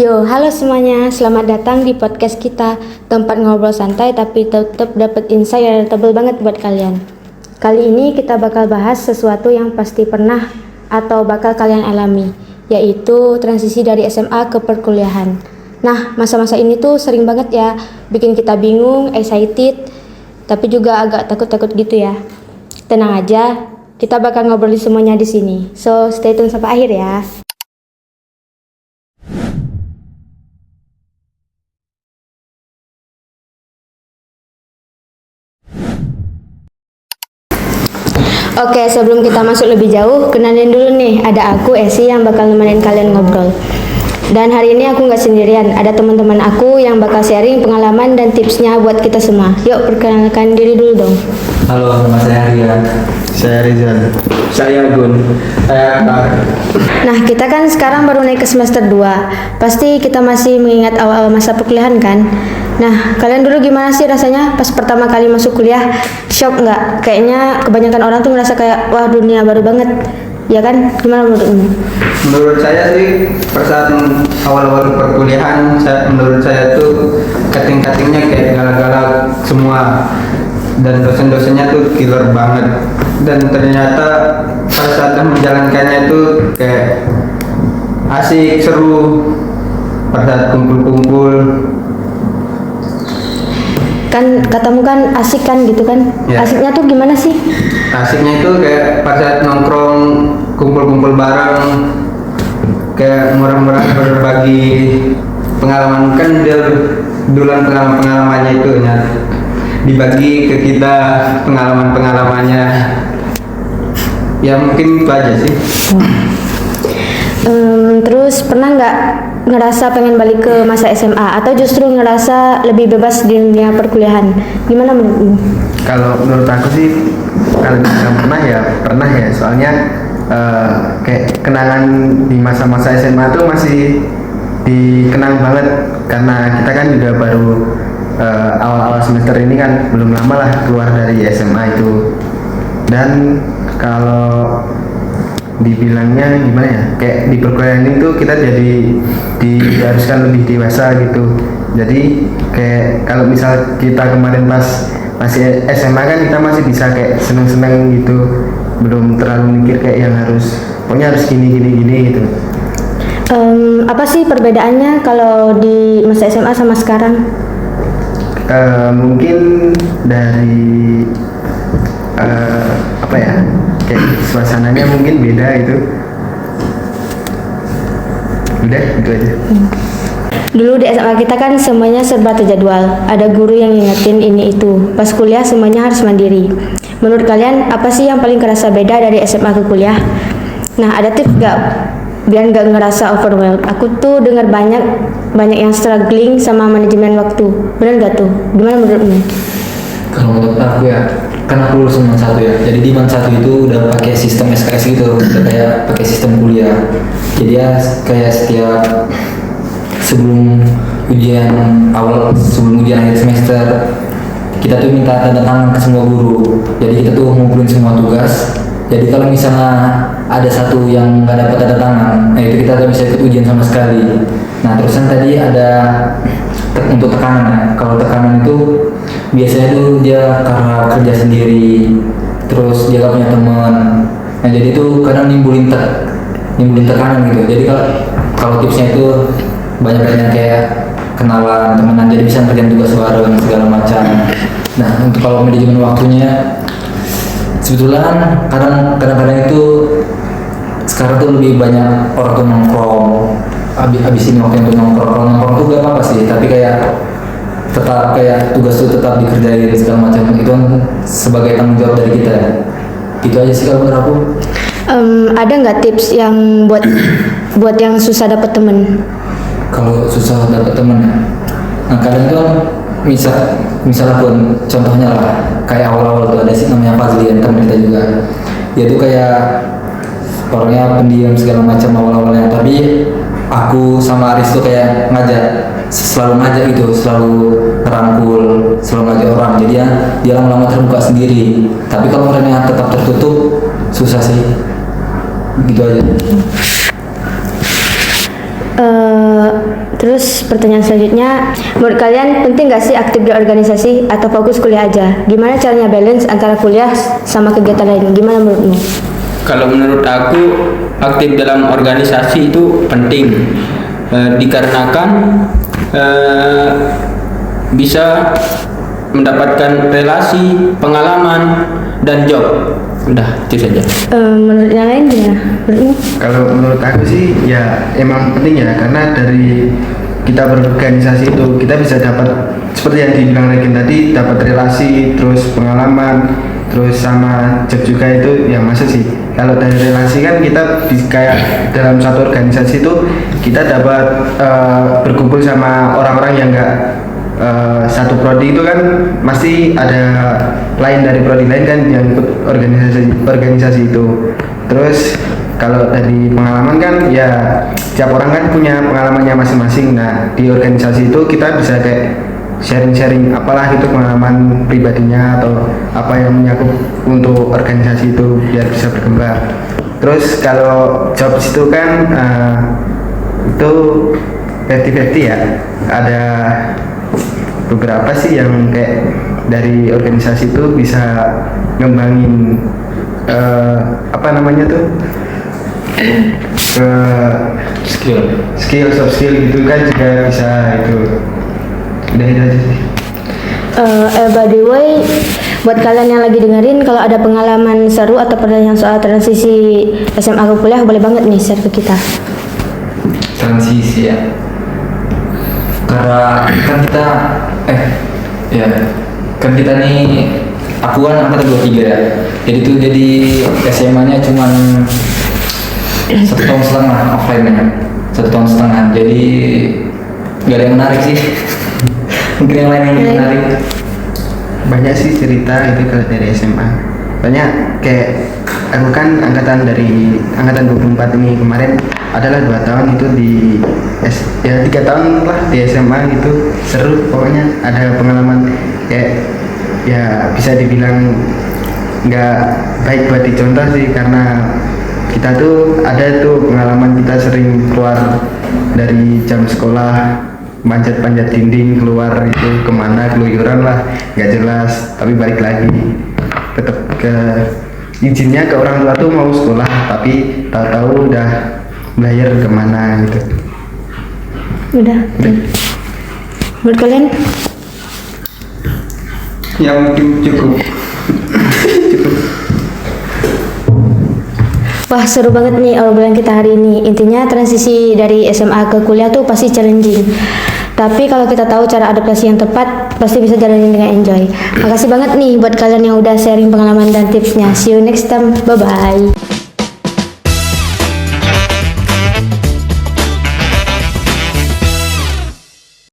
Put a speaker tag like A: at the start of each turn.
A: Yo, halo semuanya. Selamat datang di podcast kita, tempat ngobrol santai tapi tetap dapat insight yang tebel banget buat kalian. Kali ini kita bakal bahas sesuatu yang pasti pernah atau bakal kalian alami, yaitu transisi dari SMA ke perkuliahan. Nah, masa-masa ini tuh sering banget ya bikin kita bingung, excited, tapi juga agak takut-takut gitu ya. Tenang aja, kita bakal ngobrolin semuanya di sini. So, stay tune sampai akhir ya. Oke, sebelum kita masuk lebih jauh, kenalin dulu nih, ada aku Esi yang bakal nemenin kalian ngobrol. Dan hari ini aku nggak sendirian, ada teman-teman aku yang bakal sharing pengalaman dan tipsnya buat kita semua. Yuk, perkenalkan diri dulu dong.
B: Halo, nama saya Rian.
C: Saya Rizal.
B: Saya Gun. Saya Akbar.
A: Nah, kita kan sekarang baru naik ke semester 2. Pasti kita masih mengingat awal-awal masa perkuliahan kan? Nah, kalian dulu gimana sih rasanya pas pertama kali masuk kuliah? Shock nggak? Kayaknya kebanyakan orang tuh ngerasa kayak, wah dunia baru banget. Ya kan? Gimana menurutmu?
C: Menurut saya sih, saat awal-awal perkuliahan, menurut saya tuh kating-katingnya kayak galak-galak semua. Dan dosen-dosennya tuh killer banget. Dan ternyata pada saat menjalankannya itu kayak asik, seru. Pada saat kumpul-kumpul.
A: Kan katamu kan asik kan gitu kan?
C: Ya.
A: Asiknya tuh gimana sih?
C: Asiknya itu kayak pada saat nongkrong, kumpul-kumpul bareng, kayak murah-murah berbagi pengalaman, kan dia duluan pengalamannya itu ya, dibagi ke kita pengalamannya. Ya mungkin itu aja sih.
A: Terus pernah nggak ngerasa pengen balik ke masa SMA atau justru ngerasa lebih bebas di dunia perkuliahan? Gimana menurutmu?
D: Kalau menurut aku sih, kalau bilang pernah ya, soalnya kayak kenangan di masa-masa SMA tuh masih dikenang banget, karena kita kan juga baru awal-awal semester ini kan, belum lama lah keluar dari SMA itu. Dan kalau dibilangnya gimana ya, kayak di perkuliahan itu kita jadi diharuskan lebih dewasa gitu. Jadi kayak kalau misal kita kemarin pas masih SMA kan kita masih bisa kayak seneng-seneng gitu, belum terlalu mikir kayak yang pokoknya harus gini gitu.
A: Apa sih perbedaannya kalau di masa SMA sama sekarang?
D: Mungkin dari apa ya, kayak suasananya mungkin beda itu. Udah itu aja.
A: Dulu di SMA kita kan semuanya serba terjadwal, ada guru yang ngingetin ini itu. Pas kuliah semuanya harus mandiri. Menurut kalian apa sih yang paling kerasa beda dari SMA ke kuliah? Nah, ada tips gak biar nggak ngerasa overwhelmed? Aku tuh dengar banyak yang struggling sama manajemen waktu. Benar nggak tuh? Gimana menurutmu?
B: Kalau menurut aku ya, kan aku lulus Diman 1 ya. Jadi Diman 1 itu udah pakai sistem SKS gitu, udah kayak pakai sistem kuliah. Jadi ya kayak setiap sebelum ujian akhir semester, kita tuh minta tanda tangan ke semua guru. Jadi kita tuh ngumpulin semua tugas. Jadi kalau misalnya ada satu yang nggak dapat tanda tangan, nah itu kita nggak bisa ikut ujian sama sekali. Nah terusan tadi ada untuk tekanan ya. Kalau tekanan itu biasanya tuh dia karena kerja sendiri, terus dia gak punya teman. Nah jadi itu kadang nimbulin tekanan gitu. Jadi kalau tipsnya itu banyak kayak kenalan temenan, jadi bisa ngerjain tugas bareng segala macam. Nah untuk kalau manajemen waktunya, sebetulnya kadang-kadang itu sekarang tuh lebih banyak orang tuh nongkrong, abis ini waktu untuk nongkrong tuh gak apa-apa sih, tapi kayak tetap kayak tugas tuh tetap dikerjain segala macam, itu kan sebagai tanggung jawab dari kita ya. Gitu aja sih kalau menurut aku.
A: Ada nggak tips yang buat yang susah dapat temen?
B: Kalau susah dapat temen ya, nah kadang itu kan misalnya pun contohnya lah, kayak awal-awal tuh ada sih namanya Fazlian, teman kita juga. Dia tuh kayak orangnya pendiam segala macam awal-awalnya, tapi aku sama Aris tuh kayak selalu ngajak gitu, selalu ngerangkul, selalu ngajak orang. Jadi dia lama-lama terbuka sendiri. Tapi kalau orangnya tetap tertutup, susah sih. Gitu aja.
A: Terus pertanyaan selanjutnya, menurut kalian penting gak sih aktif di organisasi atau fokus kuliah aja? Gimana caranya balance antara kuliah sama kegiatan lain? Gimana menurutmu?
C: Kalau menurut aku aktif dalam organisasi itu penting, dikarenakan bisa mendapatkan relasi, pengalaman, dan job. Udah itu saja.
A: Menurut yang lain gimana? Menurutmu?
D: Kalau menurut aku sih ya emang penting ya, karena dari kita berorganisasi itu kita bisa dapat seperti yang dibilang Regen tadi, dapat relasi, terus pengalaman, terus sama job juga. Itu yang masuk sih. Kalau dari relasi kan kita kayak dalam satu organisasi itu kita dapat berkumpul sama orang-orang yang enggak satu prodi itu kan masih ada lain dari prodi lain kan yang ikut organisasi itu. Terus kalau dari pengalaman kan ya tiap orang kan punya pengalamannya masing-masing. Nah di organisasi itu kita bisa kayak sharing-sharing apalah itu pengalaman pribadinya atau apa yang menyangkut untuk organisasi itu biar bisa berkembang. Terus kalau job itu kan itu 50-50 ya, ada beberapa sih yang kayak dari organisasi itu bisa ngembangin apa namanya tuh soft skill gitu kan juga bisa. Itu udah itu aja sih.
A: By the way, buat kalian yang lagi dengerin, kalau ada pengalaman seru atau pertanyaan soal transisi SMA ke kuliah, boleh banget nih share ke kita.
B: Transisi ya, karena kan kita kan kita nih, aku kan angkatan 23 ya, jadi SMA nya cuman 1 tahun setengah offline nya, 1 tahun setengah, jadi gak ada yang menarik sih. Mungkin yang lain yang menarik.
D: Banyak sih cerita itu kalau dari SMA. Banyak kayak aku kan angkatan 24 ini, kemarin adalah 2 tahun itu di 3 tahun lah di SMA gitu. Seru pokoknya, ada pengalaman kayak ya bisa dibilang nggak baik buat dicontoh sih, karena kita tuh ada tuh pengalaman kita sering keluar dari jam sekolah, panjat-panjat dinding, keluar itu kemana, keluyuran lah, nggak jelas, tapi balik lagi tetap ke izinnya ke orang tua tuh mau sekolah, tapi tahu-tahu udah belajar kemana gitu.
A: Udah. Menurut kalian?
C: Yang mungkin cukup.
A: Wah, seru banget nih obrolan kita hari ini. Intinya transisi dari SMA ke kuliah tuh pasti challenging. Tapi kalau kita tahu cara adaptasi yang tepat, pasti bisa jalanin dengan enjoy. Makasih banget nih buat kalian yang udah sharing pengalaman dan tipsnya. See you next time. Bye-bye.